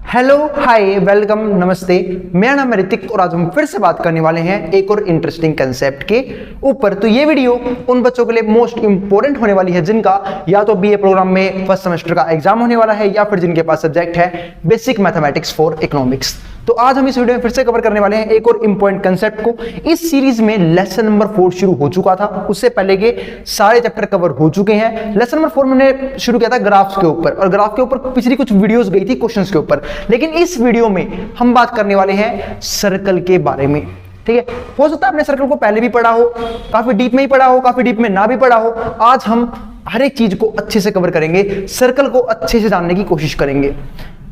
Hello hi welcome नमस्ते, मेरा नाम है ऋतिक और आज हम फिर से बात करने वाले हैं एक और इंटरेस्टिंग कंसेप्ट के ऊपर। तो ये वीडियो उन बच्चों के लिए मोस्ट इंपॉर्टेंट होने वाली है जिनका या तो बीए प्रोग्राम में फर्स्ट सेमेस्टर का एग्जाम होने वाला है या फिर जिनके पास सब्जेक्ट है बेसिक मैथमेटिक्स फॉर इकोनॉमिक्स। तो आज हम इस वीडियो में फिर से कवर करने वाले हैं एक और इंपॉर्टेंट कंसेप्ट को। इस सीरीज में लेसन नंबर 4 शुरू हो चुका था, उससे पहले के सारे चैप्टर कवर हो चुके हैं। लेसन नंबर 4 मैंने शुरू किया था ग्राफ्स के ऊपर और ग्राफ के ऊपर पिछली कुछ वीडियोस गई थी क्वेश्चंस के ऊपर, लेकिन इस वीडियो में हम बात करने वाले हैं सर्कल के बारे में। ठीक है, हो सकता है आपने सर्कल को पहले भी पढ़ा हो, काफी डीप में ही पढ़ा हो, काफी डीप में ना भी पढ़ा हो। आज हम हर एक चीज को अच्छे से कवर करेंगे, सर्कल को अच्छे से जानने की कोशिश करेंगे।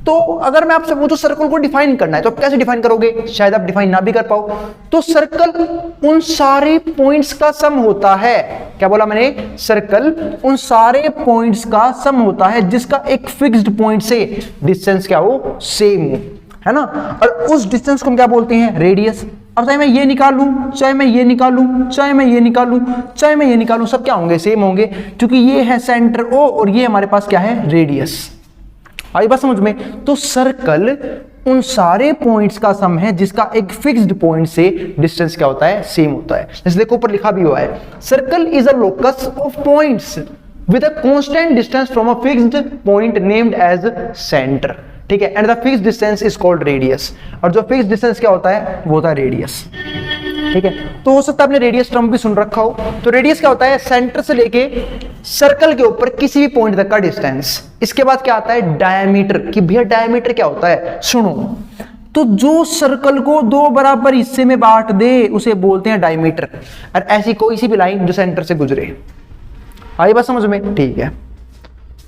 तो अगर मैं आपसे पूछूं सर्कल को डिफाइन करना है तो आप कैसे डिफाइन करोगे? शायद आप डिफाइन ना भी कर पाओ। तो सर्कल उन सारे पॉइंट्स का सम होता है। क्या बोला मैंने? सर्कल उन सारे पॉइंट्स का सम होता है जिसका एक फिक्स्ड पॉइंट से डिस्टेंस क्या हो, सेम हो, है ना। और उस डिस्टेंस को हम क्या बोलते हैं? रेडियस। अब चाहे मैं ये निकालूं, चाहे मैं ये निकालूं, चाहे मैं ये निकालूं, चाहे मैं ये निकालूं, सब क्या होंगे? सेम होंगे, क्योंकि ये है सेंटर O और ये हमारे पास क्या है? रेडियस। आई बात समझ में? तो सर्कल उन सारे पॉइंट्स का सम है जिसका एक फिक्स्ड पॉइंट से डिस्टेंस क्या होता है? सेम होता है। जैसे देखो ऊपर लिखा भी हुआ है, circle is a locus of points with a constant distance from a fixed point named as centre. ठीक है, and the fixed distance is called radius. और जो फिक्स्ड डिस्टेंस क्या होता है? वो होता है रेडियस। ठीक है, तो हो सकता है आपने रेडियस टर्म भी सुन रखा हो। तो रेडियस क्या होता है? सेंटर से लेके सर्कल के ऊपर किसी भी पॉइंट तक का डिस्टेंस। इसके बाद क्या आता है? डायमीटर। कि भैया डायमीटर क्या होता है? सुनो, तो जो सर्कल को दो बराबर हिस्से में बांट दे उसे बोलते हैं डायमीटर। और ऐसी कोई सी भी लाइन जो सेंटर से गुजरे। आई बात समझ में? ठीक है,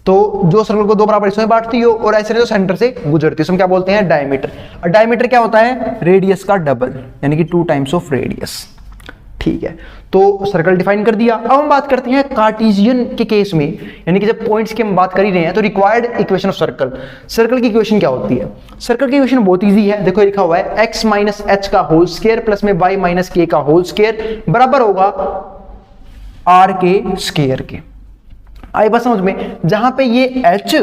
तो जो सर्कल को दो बराबर हिस्सों में बांटती हो और ऐसे जो सेंटर से गुजरती है, हम क्या बोलते हैं? डायमीटर। और डायमीटर क्या होता है? रेडियस का डबल, यानी कि 2 टाइम्स ऑफ रेडियस। ठीक है, तो सर्कल डिफाइन कर दिया। अब हम बात करते हैं कार्टेशियन के केस में, यानी कि जब पॉइंट्स की हम बात कर ही रहे हैं तो required equation of circle. Circle की इक्वेशन क्या होती है? सर्कल की इक्वेशन बहुत इजी है। देखो लिखा हुआ है x माइनस एच का होल स्क्वायर प्लस में y माइनस के का होल स्क्वायर बराबर होगा r के स्क्वायर के। आई बात समझ में? जहां पे ये h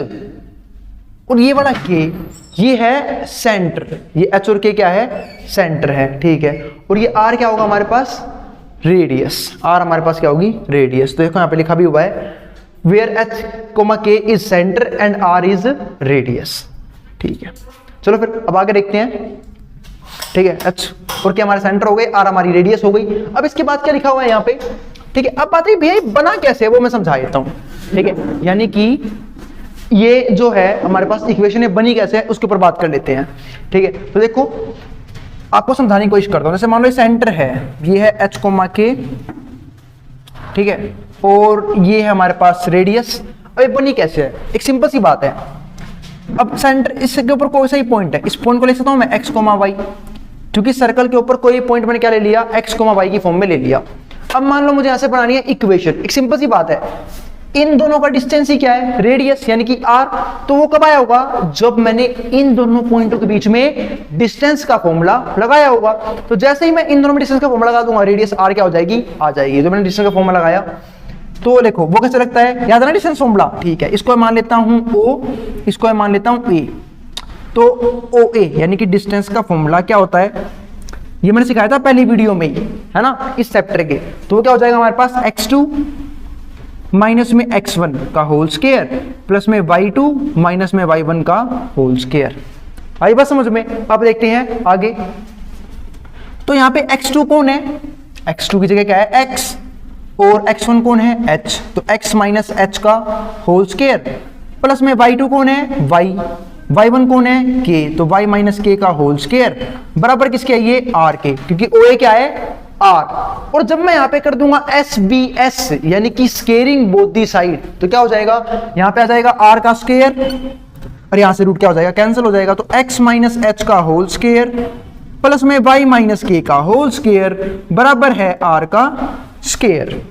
और ये वाला k ये है सेंटर, ये h और k क्या है? सेंटर है। ठीक है, और ये r क्या होगा हमारे पास? रेडियस। r हमारे पास क्या होगी? रेडियस। तो देखो यहाँ पे लिखा भी हुआ है where h, k is centre and r is radius. ठीक है, चलो फिर अब आगे देखते हैं। ठीक है, h और k हमारे सेंटर हो गए, r हमारी रेडियस हो गई। अब इसके बाद क्या लिखा हुआ है यहाँ पे? ठीक है, अब बात है भैया बना कैसे है वो मैं समझा देता हूँ। ठीक है, यानी कि ये जो है हमारे पास इक्वेशन है, बनी कैसे है उसके ऊपर बात कर लेते हैं। ठीक है, तो देखो आपको समझाने की कोशिश करता हूं। जैसे मान लो ये सेंटर है, ये है h, k, ठीक है, और ये है हमारे पास रेडियस। अब ये बनी कैसे है? एक सिंपल सी बात है। अब सेंटर, इसके ऊपर कोई सा ही पॉइंट है, इस पॉइंट को ले सकता हूं मैं x, y, क्योंकि सर्कल के ऊपर कोई पॉइंट मैंने क्या ले लिया? x, y की फॉर्म में ले लिया। अब मान लो मुझे यहां से बनानी है इक्वेशन। एक सिंपल सी बात है, इन दोनों का डिस्टेंस ही क्या है? रेडियस, यानी कि r। तो वो कब आया होगा? जब मैंने इन दोनों पॉइंटों के बीच में डिस्टेंस का फॉर्मूला लगाया होगा। तो जैसे ही मैं इन दोनों में डिस्टेंस का फॉर्मूला लगा दूंगा, रेडियस r क्या हो जाएगी? आ जाएगी। तो मैंने डिस्टेंस का फॉर्मूला लगाया, तो देखो वो कैसे लगता है? याद है ना डिस्टेंस फॉर्मूला? ठीक है, इसको मान लेता हूं o, इसको मान लेता हूं a। तो OA यानी कि डिस्टेंस का फॉर्मूला क्या होता है? ये मैंने सिखाया था पहली वीडियो में ही, है ना, इस चैप्टर के। तो क्या हो जाएगा हमारे पास? x2 माइनस में x1 का होल स्क्वायर प्लस में y2 माइनस में y1 का होल स्क्वायर। आई बात समझ में? अब देखते हैं आगे। तो यहाँ पे x2 कौन है? x2 की जगह क्या है? x, और x1 कौन है? h। तो x माइनस h का होल स्क्वायर प्लस में y2 कौन है? y, y1 कौन है? k, तो y माइनस k का होल स्क्वायर बराबर किसके है? ये r के, क्योंकि OA क्या है? r। और जब मैं यहां पे कर दूंगा SBS यानी कि स्क्वेयरिंग बोथ दी साइड, तो क्या हो जाएगा? यहां पे आ जाएगा r का स्क्वायर और यहां से रूट क्या हो जाएगा? कैंसिल हो जाएगा। तो x माइनस h का होल स्क्वायर प्लस में y माइनस k का होल स्क्वायर बराबर है r का स्क्वायर,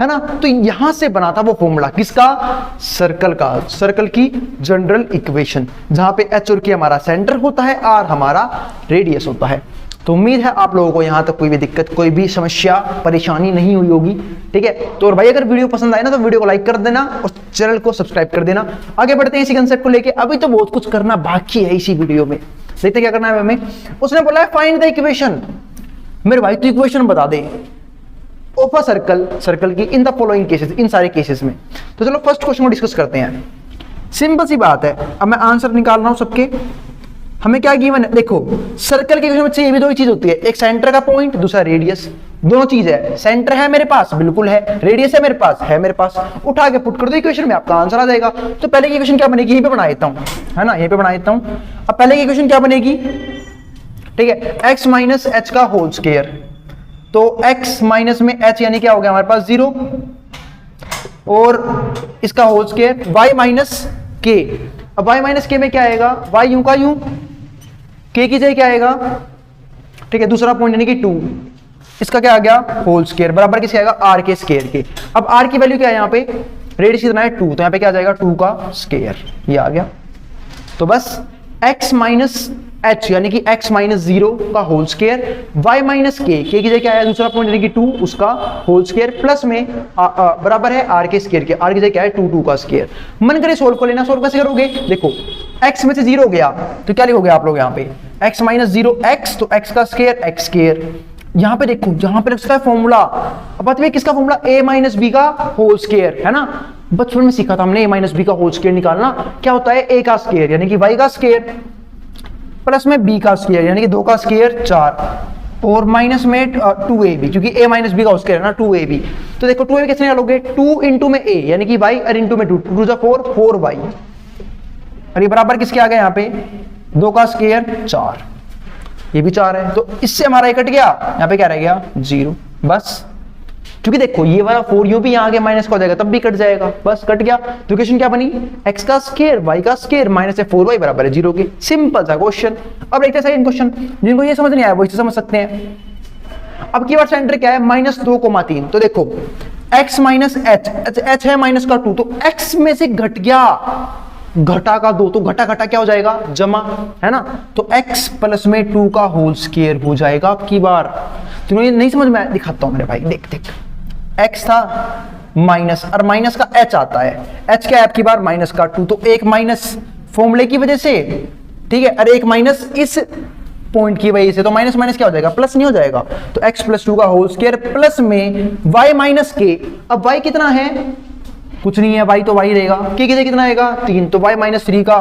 है ना। तो यहां से बना था वो फॉर्मूला किसका? सर्कल का, सर्कल की जनरल इक्वेशन, जहां पे h और k हमारा सेंटर होता है, r हमारा रेडियस होता है। तो उम्मीद है आप लोगों को यहाँ तक कोई भी दिक्कत, कोई भी समस्या, परेशानी नहीं हुई होगी। ठीक है, तो और भाई अगर वीडियो पसंद आए ना तो वीडियो को लाइक कर देना और चैनल को सब्सक्राइब कर देना। आगे बढ़ते हैं इसी कंसेप्ट को लेके। अभी तो बहुत कुछ करना बाकी है इसी वीडियो में, देखते क्या करना है हमें। उसने बोला है फाइंड द इक्वेशन, मेरे भाई तो इक्वेशन बता दे ऑफ अ सर्कल की इन द फॉलोइंग केसेस, इन सारे केसेस में। तो चलो फर्स्ट क्वेश्चन को डिस्कस करते हैं। सिंपल सी बात है, अब मैं आंसर निकाल रहा हूं सबके। हमें क्या गिवन है, देखो सर्कल के इक्वेशन में चाहिए भी दो ही चीज होती है, एक सेंटर का पॉइंट, दूसरा रेडियस। दोनों चीज है, सेंटर है मेरे पास, बिल्कुल है, रेडियस है मेरे पास, है मेरे पास, उठा के पुट कर दो इक्वेशन में, आपका आंसर आ जाएगा। तो पहले की इक्वेशन क्या बनेगी, यहीं पे बना देता हूं, है ना, यहीं पे बना देता हूं। अब पहले की इक्वेशन क्या बनेगी, ठीक है, x माइनस एच का होल स्क्वायर। तो x माइनस में h यानी क्या हो गया हमारे पास 0, और इसका होल स्क्वायर y माइनस के। अब y माइनस के में क्या आएगा, y यूं का यूं, k की जगह क्या आएगा, ठीक है, दूसरा पॉइंट यानी कि 2, इसका क्या आ गया होल स्क्वायर बराबर किसके आएगा, r के स्क्वायर के। अब r की वैल्यू क्या है यहाँ पे, रेडियस कितना है 2, तो यहाँ पे क्या आ जाएगा 2 का स्क्वायर, ये आ गया। तो बस x माइनस h यानी कि x माइनस 0 का whole square, y minus k की जगह क्या है दूसरा पॉइंट यानी कि 2, उसका होल स्क्वायर, प्लस में बराबर है r के स्क्वायर के, r की जगह क्या है 2 का स्क्वायर। मन करे सोल्व को लेना, सोल्व कैसे करोगे, देखो x में से 0 गया तो क्या लिखोगे आप लोग यहाँ पे, x माइनस 0 x, तो x का स्क्वायर x स्क्वायर। यहाँ पे देखो, यहाँ पे लगता है फॉर्मूला, अब बात में किसका फॉर्मूला, a माइनस बी का होल स्क्वायर, है ना, बचपन में सीखा था हमने a माइनस बी का होल स्क्वायर निकालना। क्या होता है, a का स्क्वायर यानी कि y का स्क्वायर, प्लस में b का स्क्वायर यानी कि 2 का स्क्वायर 4, और माइनस में 2ab, क्योंकि a माइनस बी का स्क्वायर है ना 2ab। तो देखो 2ab कैसे निकालोगे, 2 इंटू में a यानी कि y और इंटू में 2, 2 जा 4, 4y, और ये बराबर किसके आ गया यहाँ पे 2 का स्क्वायर 4, ये भी 4 है, तो इससे हमारा ये कट गया, यहाँ पे क्या रह गया 0, बस। क्योंकि देखो ये वाला 4 यूं भी यहाँ आगे माइनस का हो जाएगा, तब भी कट जाएगा, बस कट गया। तो इक्वेशन क्या बनी, x का स्क्वायर y का स्क्वायर माइनस 4y बराबर है 0 के। सिंपल सा क्वेश्चन। अब देखते हैं सेकंड क्वेश्चन, जिनको ये समझ नहीं आया वो इससे समझ सकते हैं। अब कीवर्ड सेंटर क्या है, -2,3। तो देखो x माइनस h है माइनस का 2, तो x में से घट गया, घटा का 2, तो घटा घटा क्या हो जाएगा जमा, है ना, तो x प्लस में 2 का होल स्क्वायर हो जाएगा आपकी बार। तुम्हें नहीं समझ में, दिखाता हूं मेरे भाई, देख देख, x था माइनस, और माइनस का h आता है, h क्या है आपकी बार माइनस का 2, तो एक माइनस फॉर्मूले की वजह से, ठीक है, और एक माइनस इस पॉइंट की वजह से, तो माइनस माइनस क्या हो जाएगा, प्लस नहीं हो जाएगा। तो x प्लस 2 का होल स्क्वायर प्लस में y माइनस के। अब y कितना है, कुछ नहीं है, y तो y रहेगा, k की जगह कितना आएगा 3, तो y माइनस 3 का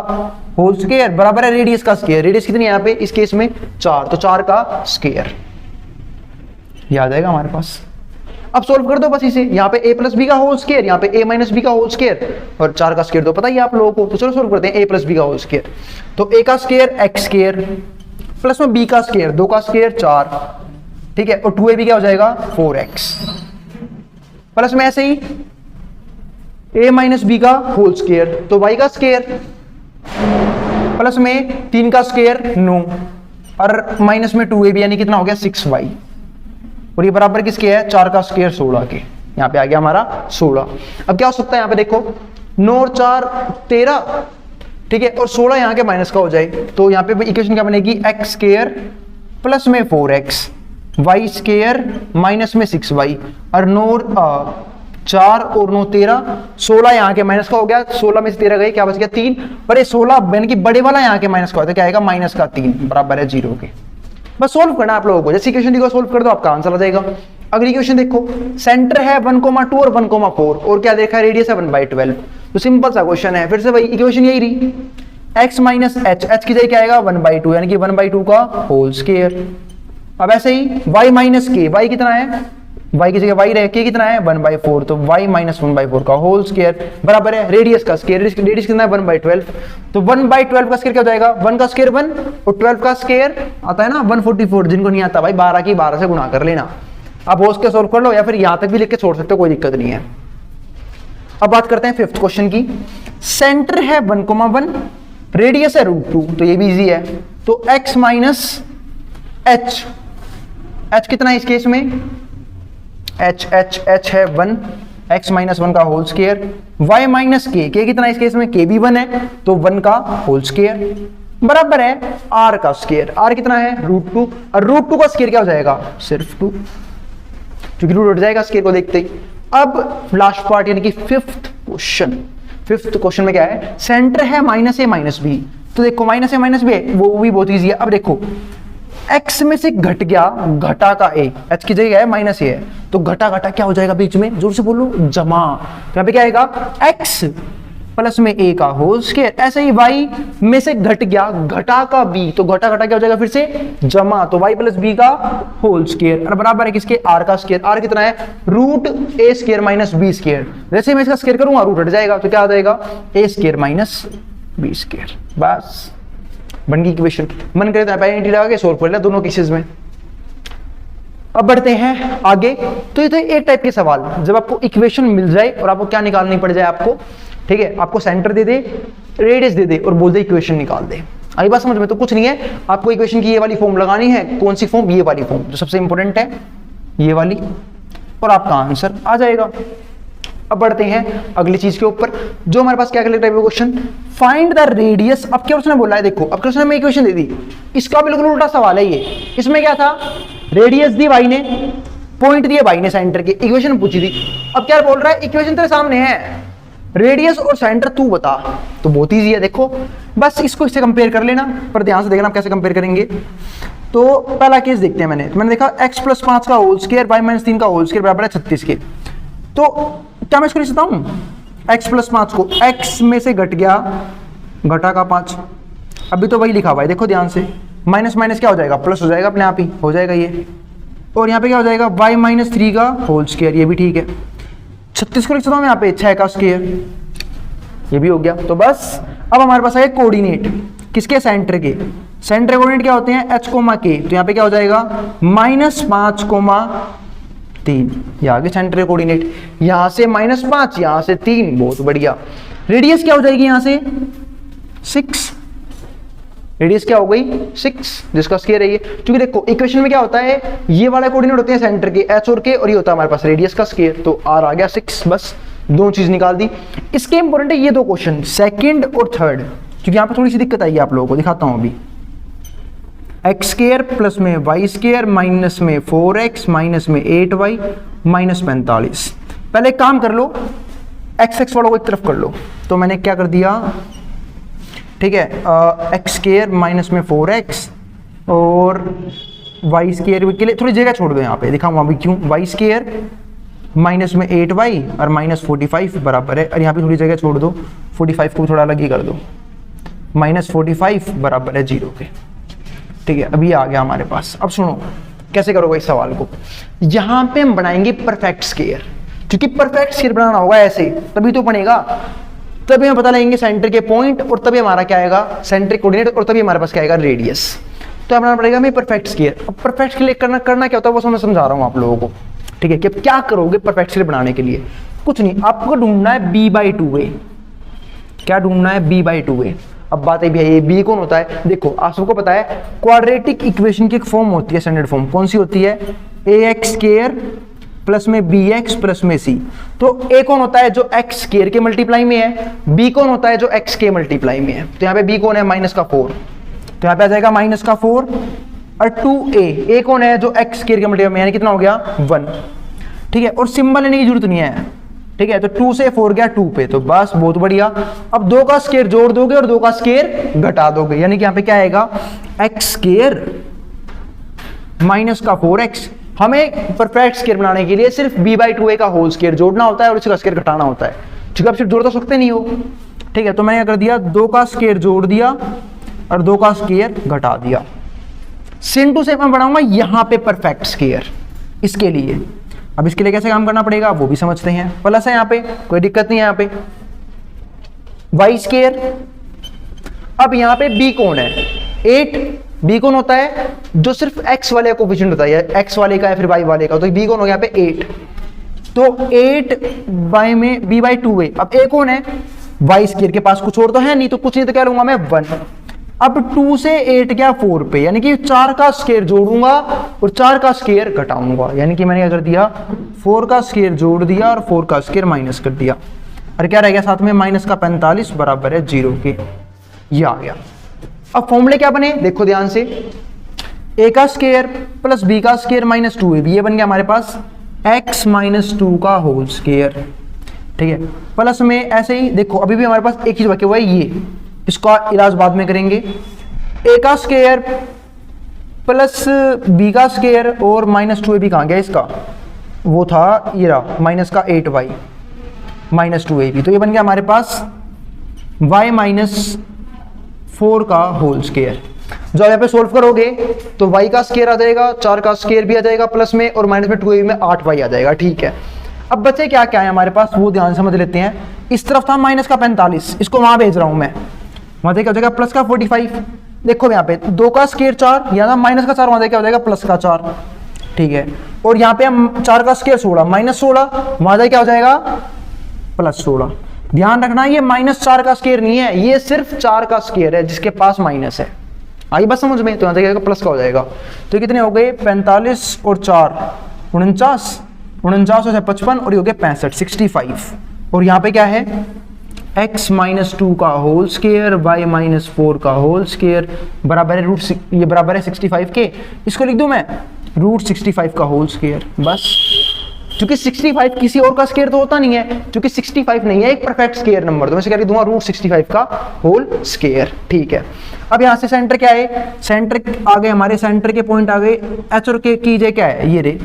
होल स्क्वायर बराबर है रेडियस का स्क्वायर, रेडियस कितनी है यहाँ पे इस केस में 4, तो 4 का स्क्वायर, याद आ जाएगा हमारे पास। अब सोल्व कर दो बस इसे, यहाँ पे a प्लस बी का होल स्क्वायर, यहाँ पे a माइनस बी का होल स्क्वायर, और 4 का स्क्वायर तो पता ही है आप लोगों को। तो चलो सोल्व करते हैं, a प्लस बी का होल स्क्वायर, तो a का स्क्वायर x स्क्वायर, प्लस में b का स्क्वायर 2 का स्क्वायर 4, ठीक है, और 2ab क्या हो जाएगा 4x, प्लस में ऐसे ही a माइनस बी का होल स्क्वायर, तो y का स्क्वायर, प्लस में 3 का स्क्वायर 9, और माइनस में 2ab यानी कितना हो गया 6y, और ये बराबर किसके है 4 का स्क्वायर 16 के, यहाँ पे आ गया हमारा 16। अब क्या हो सकता है यहाँ पे देखो 9 और 4 13, ठीक है, और 16 यहाँ के माइनस का हो जाए, तो यहाँ पे इक्वेशन क्या बनेगी, x स्क्वायर प्लस में 4x, y स्क्वायर माइनस में 6y, और 4 और 9 13, 16 यहाँ के माइनस का हो गया, 16 में से 13 गए, क्या बच गया 3, पर ये 16 यानी कि बड़े वाला यहाँ के माइनस का होता है, क्या आएगा माइनस का 3 बराबर है 0 के। बस सोल्व करना आप लोगों को, जैसे इक्वेशन को सोल्व कर दो आपका आंसर आ जाएगा। अगली इक्वेशन देखो, सेंटर है 1,2 और 1,4, और क्या देखा है रेडियस है 1/12, तो सिंपल सा क्वेश्चन है, फिर से वही इक्वेशन यही रही, x माइनस h, h की जगह क्या आएगा 1/2 यानी कि 1/2 का होल स्क्वायर। अब ऐसे ही y माइनस k, y कितना है, y की जगह y रहे, k कितना है 1/4, तो y माइनस 1/4 का होल स्क्वायर बराबर है रेडियस का स्क्वायर, रेडियस कितना है 1/12, तो 1/12 का स्क्वायर क्या हो जाएगा, 1 का स्क्वायर 1, और 12 का स्क्वायर आता है ना 144, जिनको नहीं आता भाई 12 की 12 से गुणा कर लेना। अब होश के सोल्व कर लो, या फिर यहां तक भी लिख के छोड़ सकते हो, कोई दिक्कत नहीं है। अब बात करते हैं फिफ्थ क्वेश्चन की, सेंटर है 1,1, रेडियस है √2, तो ये भी इजी है, तो x माइनस h, h कितना है इस केस में, h है 1, x माइनस 1 का whole square, y minus k, k कितना है इस केस में, k भी 1 है, तो 1 का होल स्क्वायर, बराबर है आर का स्क्वायर। आर कितना है √2, और √2 का स्क्वायर क्या हो जाएगा सिर्फ 2, क्योंकि रूट उठ जाएगा स्क्वायर को देखते ही। अब लास्ट पार्ट यानी कि फिफ्थ क्वेश्चन में क्या है, सेंटर है -a-b, तो देखो -a-b है, वो भी बहुत ईजी है। अब देखो x में से घट गया घटा का a, h की जगह है -a है, तो घटा घटा क्या हो जाएगा बीच में, जोर से बोलो जमा, तो यहाँ पे क्या आएगा x प्लस में a का होल स्क्वायर। ऐसे ही y में से घट गया घटा का b, तो घटा घटा क्या हो जाएगा फिर से जमा, तो y प्लस b का होल स्क्वायर, और बराबर है किसके r का स्क्वायर। r कितना है √a² - b²। जैसे मैं इसका स्क्वायर करूंगा रूट हट जाएगा, तो क्या आ जाएगा a² - b²। बस बन गई इक्वेशन। मन करे तो आइडेंटिटी लगा के सोल्व कर ले दोनों केसेस में। अब बढ़ते हैं आगे। तो ये तो एक टाइप के सवाल, जब आपको इक्वेशन मिल जाए और आपको क्या निकालनी पड़ जाए आपको, ठीक है, आपको सेंटर दे दे, रेडियस दे दे और बोल दे इक्वेशन निकाल दे। आई बात समझ में? तो कुछ नहीं है, आपको इक्वेशन की ये वाली फॉर्म लगानी है। कौन सी फॉर्म? ये वाली फॉर्म, जो सबसे इंपॉर्टेंट है ये वाली, और आपका आंसर आ जाएगा। अब बढ़ते हैं अगली चीज के ऊपर, जो हमारे पास क्या टाइप का क्वेश्चन, फाइंड द रेडियस। अब क्या उसने बोला है, देखो अब क्वेश्चन में इक्वेशन दे दी, इसका बिल्कुल उल्टा सवाल है ये। इसमें क्या था, रेडियस दी भाई ने, पॉइंट दिए भाई ने सेंटर के, इक्वेशन पूछी थी। अब क्या बोल रहा है, इक्वेशन तेरे सामने है, रेडियस और सेंटर तू बता। तो बहुत ईजी है, देखो बस इसको इससे कंपेयर कर लेना, पर ध्यान से देखना आप कैसे कंपेयर करेंगे। तो पहला केस देखते हैं। मैंने देखा x + 5 का होल स्क्वायर y - 3 का होल स्क्वायर बराबर है 36 के। तो क्या मैं इसको लिख सकता हूं, x + 5 को x में से घट गया घटा का 5, अभी तो वही लिखा हुआ है, देखो ध्यान से, माइनस माइनस क्या हो जाएगा प्लस हो जाएगा, अपने आप ही हो जाएगा ये। और यहाँ पे क्या हो जाएगा y - 3 का होल स्क्वायर, ये भी ठीक है। 36 को लिख सकता हूँ यहाँ पे 6 का स्क्वायर, ये भी हो गया। तो बस अब हमारे पास है कोऑर्डिनेट किसके, सेंटर के। सेंटर कोऑर्डिनेट क्या होते हैं h, k, तो यहाँ पे क्या हो जाएगा -5,3, ये आगे सेंटर कोऑर्डिनेट, यहाँ से -5 यहाँ से 3, बहुत बढ़िया। रेडियस क्या हो जाएगी यहाँ से 6, रेडियस क्या हो गई 6, जिसका स्क्वायर है ये। क्योंकि देखो इक्वेशन में क्या होता है, ये वाला कोऑर्डिनेट होते हैं सेंटर के h और k, और ये होता है हमारे पास रेडियस का स्क्वायर, तो r आ गया 6। बस दो चीज निकाल दी। इसके इंपॉर्टेंट है ये दो क्वेश्चन, सेकंड और थर्ड, क्योंकि यहाँ पे थोड़ी सी दिक्कत आई है, आप लोगों को दिखाता हूं अभी। x² प्लस में y² माइनस में 4x माइनस में 8y माइनस 45। पहले एक काम कर लो, x वालों को एक तरफ कर लो। तो मैंने क्या कर दिया, ठीक है, x² माइनस में 4x और y² के लिए थोड़ी जगह छोड़ दो, यहाँ पे दिखाऊंगा अभी क्यों। y² माइनस में 8y और माइनस 45 बराबर है, और यहाँ पे थोड़ी जगह छोड़ दो, 45 को थोड़ा अलग ही कर दो, -45 बराबर है 0 के। ठीक है, अभी आ गया हमारे पास। अब सुनो कैसे करोगे इस सवाल को। यहाँ पे हम बनाएंगे परफेक्ट स्क्वायर, क्योंकि परफेक्ट स्क्वायर बनाना होगा ऐसे, तभी तो बनेगा, तभी हम पता लगेंगे सेंटर के पॉइंट, और तभी हमारा क्या आएगा सेंटर कोऑर्डिनेट, और तभी हमारे पास क्या आएगा रेडियस। तो बनाना पड़ेगा हमें परफेक्ट स्क्वायर। अब परफेक्ट स्क्वायर करना क्या होता है वो मैं समझा रहा हूँ आप लोगों को, ठीक है, कि क्या करोगे परफेक्ट स्क्वायर बनाने के लिए। कुछ नहीं, आपको ढूंढना है b/2a। क्या ढूंढना है b/2a। अब बात है भैया ये b कौन होता है, देखो आप सबको पता है क्वाड्रेटिक इक्वेशन की एक फॉर्म होती है, स्टैंडर्ड फॉर्म कौन सी होती है, ax² प्लस में bx प्लस में c। तो a कौन होता है जो x² के मल्टीप्लाई में है, b कौन होता है जो x के मल्टीप्लाई में है। तो यहाँ पे b कौन है -4, तो यहाँ पे आ जाएगा -4, और 2a कौन है जो x² के मल्टीप्लाई में, यानी कितना हो गया 1। ठीक है, और सिंबल लेने की जरूरत नहीं है, ठीक है। तो 2 से 4 गया 2 पे, तो बस बहुत बढ़िया। अब 2 का स्क्वायर जोड़ दोगे और 2 का स्क्वायर घटा दोगे, यानी कि यहाँ पे क्या आएगा x² माइनस का 4x। हमें परफेक्ट स्क्वायर बनाने के लिए सिर्फ b/2a का होल स्क्वायर जोड़ना होता है और इसका स्क्वायर घटाना होता है, ठीक है। आप सिर्फ जोड़ तो सकते नहीं हो, ठीक है। तो मैंने क्या कर दिया, 2 का स्क्वायर जोड़ दिया और 2 का स्क्वायर घटा दिया। सेम टू सेम मैं बनाऊंगा यहाँ पे परफेक्ट स्क्वायर इसके लिए। अब इसके लिए कैसे काम करना पड़ेगा वो भी समझते हैं। प्लस है यहाँ पे, कोई दिक्कत नहीं है यहाँ पे, y²। अब यहाँ पे b कौन है 8, b कौन होता है जो सिर्फ x वाले कोफिशिएंट होता है, x वाले का या फिर y वाले का, तो b कौन हो गया यहाँ पे 8। तो 8 बाय में b/2a। अब a कौन है, y² के पास कुछ और तो है नहीं, तो कुछ नहीं तो क्या लूंगा मैं 1। अब 2 से 8 गया 4 पे, यानी कि 4 का स्क्वायर जोड़ूंगा और 4 का स्क्वायर घटाऊंगा, यानी कि मैंने क्या कर दिया 4 का स्क्वायर जोड़ दिया और 4 का स्क्वायर माइनस कर दिया, और क्या रह गया साथ में -45 बराबर है 0 के। ये आ गया। अब फॉर्मूले क्या बने देखो ध्यान से, ए का स्क्वायर प्लस बी का स्क्वायर माइनस 2ab, ये बन गया हमारे पास x माइनस 2 का होल स्क्वायर। ठीक है, प्लस में ऐसे ही देखो अभी भी हमारे पास एक चीज बाकी हुआ है, ये इसका इलाज बाद में करेंगे। ए का स्क्वायर प्लस बी का स्क्वायर और माइनस 2ab कहाँ गया इसका, वो था ये रहा माइनस का 8y माइनस 2ab, तो ये बन गया हमारे पास y माइनस 4 का होल स्क्वायर। जब यहाँ पे सोल्व करोगे तो y का स्क्वायर आ जाएगा, 4 का स्क्वायर भी आ जाएगा प्लस में, और माइनस में 2ab में 8y आ जाएगा। ठीक है, अब बच्चे क्या क्या है हमारे पास वो ध्यान समझ लेते हैं। इस तरफ था माइनस का 45, इसको वहां भेज रहा हूं मैं, वहां क्या हो जाएगा प्लस का 45। देखो यहाँ पे 2 का स्क्वायर 4, यहाँ माइनस का 4, वहां क्या हो जाएगा प्लस का 4। ठीक है, और यहाँ पे हम 4 का स्क्वायर 16 माइनस 16, वहां क्या हो जाएगा प्लस 16। ध्यान रखना ये माइनस 4 का स्क्वायर नहीं है, ये सिर्फ 4 का स्क्वायर है जिसके पास माइनस है। आई बस समझ में, तो यहाँ जाएगा प्लस का हो जाएगा। तो कितने हो गए 45 और 4 49, 49 और 55 और ये हो गया 65 65। और यहाँ पे क्या है x माइनस 2 का होल स्क्वायर y माइनस 4 का होल स्क्वायर बराबर है ये बराबर है 65 के, इसको लिख दूं मैं √65 का होल स्क्वायर। बस क्योंकि 65 किसी और का स्क्वायर तो होता नहीं है, क्योंकि 65 नहीं है एक परफेक्ट स्क्वायर नंबर, तो मैं क्या लिख दूंगा √65 का होल स्क्वायर। ठीक है, अब यहाँ से सेंटर क्या है, सेंटर आ गए हमारे, सेंटर के पॉइंट आ गए h और k की जगह क्या है ये रे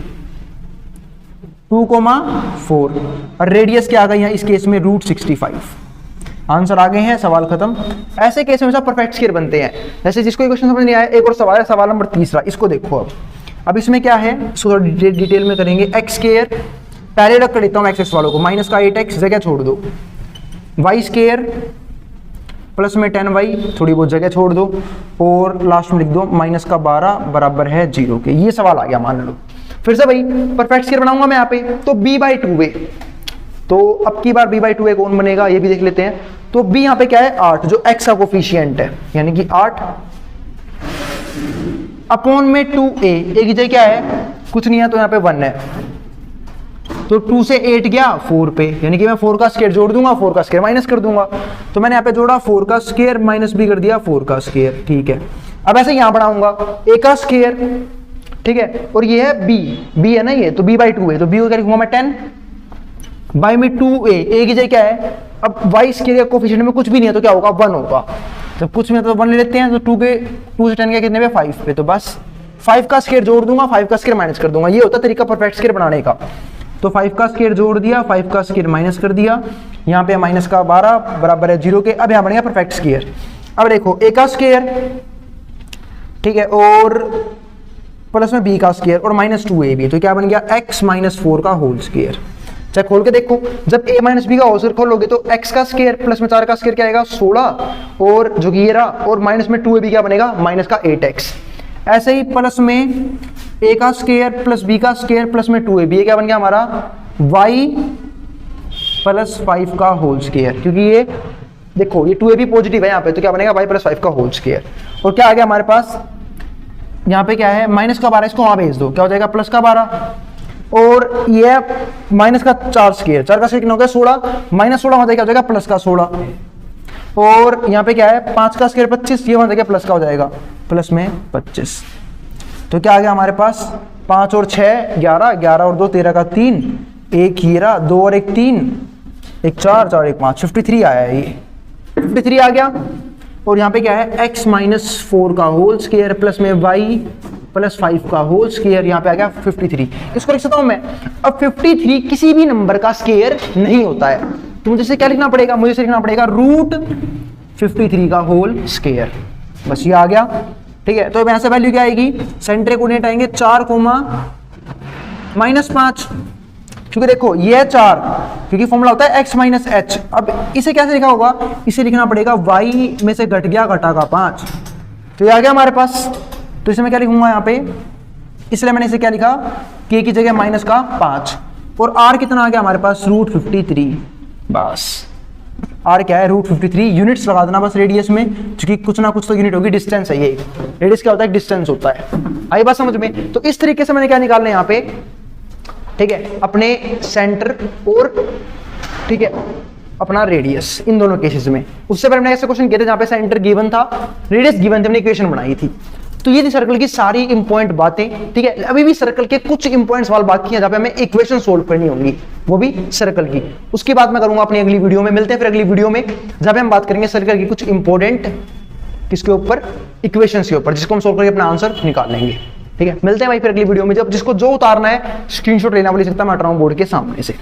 2,4 और रेडियस क्या आ गई है इस केस में √65। आंसर आ गए हैं, सवाल खत्म। ऐसे केस में सब परफेक्ट स्क्वायर बनते हैं। जैसे जिसको ये क्वेश्चन समझ नहीं आया, एक और सवाल है, सवाल नंबर 3, इसको देखो। अब इसमें क्या है इसको थोड़ा डिटेल में करेंगे। x स्क्वायर पहले रख कर देता हूँ x वालों को, माइनस का 8x जगह छोड़ दो, y स्क्वायर प्लस में 10y थोड़ी बहुत जगह छोड़ दो, और लास्ट में लिख दो माइनस का 12 बराबर है 0 के। ये सवाल आ गया मान लो। फिर से भाई परफेक्ट स्क्वायर बनाऊंगा मैं यहाँ पे, तो b/2a, तो अब की बार b/2a कौन बनेगा ये भी देख लेते हैं। तो b यहाँ पे क्या है 8, जो x का कोफिशिएंट है, यानी कि 8 अपॉन में 2a, एक जगह क्या है कुछ नहीं है, तो यहाँ पे 1 है, तो 2 से 8 गया 4 पे, यानी कि मैं 4 का स्क्वायर जोड़ दूंगा, 4 का स्क्वायर माइनस कर दूंगा। तो मैंने यहाँ पे जोड़ा 4 का स्क्वायर माइनस भी कर दिया 4 का स्क्वायर। ठीक है, अब ऐसे यहाँ बढ़ाऊंगा a का स्क्वायर, ठीक है, और ये है b है ना ये, तो b/2 है, तो b को क्या लिखूंगा मैं 10 बाई में 2a, a की जगह क्या है, अब y स्क्वायर का कोफिशिएंट में कुछ भी नहीं है तो क्या होगा 1 होगा, जब कुछ में तो 1 ले लेते हैं, तो 2 से 10 के कितने पे 5 पे, तो बस 5 का स्क्वायर जोड़ दूंगा, 5 का स्क्वायर माइनस कर दूंगा। ये होता तरीका परफेक्ट स्क्वायर बनाने का। तो 5 का स्क्वायर जोड़ दिया, 5 का स्क्वायर माइनस कर दिया, यहाँ पे माइनस का 12 बराबर है 0 के। अब यहाँ बनेगा परफेक्ट स्क्वायर। अब देखो a का स्क्वायर, ठीक है, और प्लस में b का स्क्वायर और माइनस 2ab, तो क्या बन गया x माइनस 4 का होल स्क्वायर। चाहे खोल के देखो, जब a माइनस बी का होल स्क्वायर खोलोगे तो x का स्क्वायर प्लस में 4 का स्क्वायर क्या आएगा 16, और जो कि ये रहा, और माइनस में 2ab क्या बनेगा माइनस का 8x। ऐसे ही प्लस में a का स्क्वायर प्लस b का स्क्वायर प्लस में 2ab, ये क्या बन गया हमारा y प्लस 5 का होल स्क्वायर, क्योंकि ये देखो ये 2ab पॉजिटिव है यहाँ पे, तो क्या बनेगा y प्लस 5 का होल स्क्वायर। और क्या आ गया हमारे पास, यहाँ पे क्या है माइनस का 12, इसको वहां भेज दो, क्या हो जाएगा प्लस का 12, और ये माइनस का 4 स्क्वायर, 4 का स्क्वायर कितना हो गया 16, माइनस 16 वहां क्या हो जाएगा प्लस का 16, और यहाँ पे क्या है 5 का स्क्वायर 25, ये वहां जाएगा प्लस का हो जाएगा प्लस में 25। तो क्या आ गया हमारे पास 5 और 6 11, 11 और 2 13 का 3, 1 हीरा 2 और 1 3, 1 4, 4 और 1 5, 53 आया है, ये 53 आ गया। और यहाँ पे क्या है x माइनस 4 का होल स्क्वायर प्लस में y प्लस 5 का होल स्क्वायर, यहाँ पे आ गया 53। इसको लिख सकता हूँ मैं। अब 53 किसी भी नंबर का स्क्वायर नहीं होता है, तो मुझे इसे क्या लिखना पड़ेगा, मुझे इसे लिखना पड़ेगा √53 का होल स्क्वायर। बस ये आ गया, ठीक है। तो अब यहाँ से वैल्यू क्या आएगी, सेंटर कोऑर्डिनेट आएंगे 4, -5, क्योंकि देखो ये है 4, क्योंकि फॉर्मूला होता है x माइनस h। अब इसे कैसे लिखा होगा, इसे लिखना पड़ेगा y में से घट गया घटा का 5, तो ये आ गया हमारे पास। तो इसे मैं क्या लिखूंगा यहाँ पे, इसलिए मैंने इसे क्या लिखा k की जगह माइनस का 5, और r कितना आ गया हमारे पास √53। बस r क्या है √53। यूनिट्स लगा देना बस रेडियस में, क्योंकि कुछ ना कुछ तो यूनिट होगी, डिस्टेंस है ये, रेडियस क्या होता है डिस्टेंस होता है। आई बात समझ में। तो इस तरीके से मैंने क्या निकालना है यहाँ पे, ठीक है, अपने सेंटर और ठीक है अपना रेडियस, इन दोनों केसेस में। उससे पहले हमने ऐसे क्वेश्चन किए थे जहां पे सेंटर गिवन था, रेडियस गिवन थे, हमने इक्वेशन बनाई थी। तो ये थी सर्कल की सारी इंपॉर्टेंट बातें, ठीक है। अभी भी सर्कल के कुछ इंपॉर्टेंट सवाल बाकी हैं जहां पे हमें इक्वेशन सोल्व करनी होंगी, वो भी सर्कल की। उसके बाद मैं करूंगा अपनी अगली वीडियो में। मिलते हैं फिर अगली वीडियो में जहां पे हम बात करेंगे सर्कल की कुछ इंपॉर्टेंट किसके ऊपर, इक्वेशंस के ऊपर, जिसको हम सोल्व करके अपना आंसर निकाल लेंगे, ठीक है। मिलते हैं भाई फिर अगली वीडियो में। जब जिसको जो उतारना है स्क्रीनशॉट लेना, बोल सकता है मैं हट रहा हूं बोर्ड के सामने से।